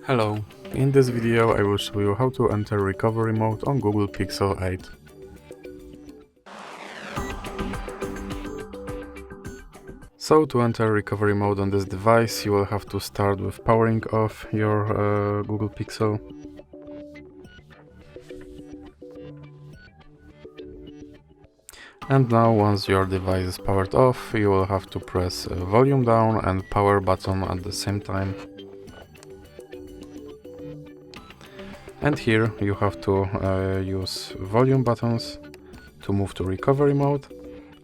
Hello, in this video I will show you how to enter recovery mode on Google Pixel 8. So to enter recovery mode on this device you will have to start with powering off your Google Pixel. And now once your device is powered off you will have to press volume down and power button at the same time. And here you have to use volume buttons to move to recovery mode,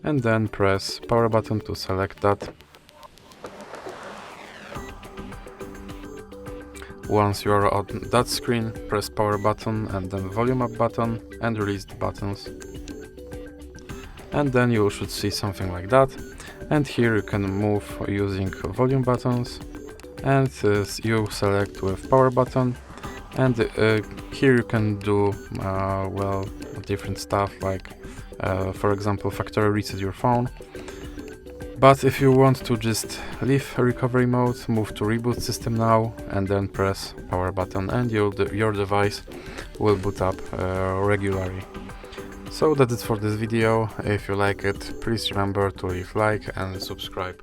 and then press power button to select that. Once you are on that screen, press power button and then volume up button and release the buttons. And then you should see something like that. And here you can move using volume buttons, and you select with power button. And here you can do different stuff, like for example factory reset your phone. But if you want to just leave recovery mode, move to reboot system now and then press power button, and your device will boot up regularly. So that's it for this video. If you like it, please remember to leave like and subscribe.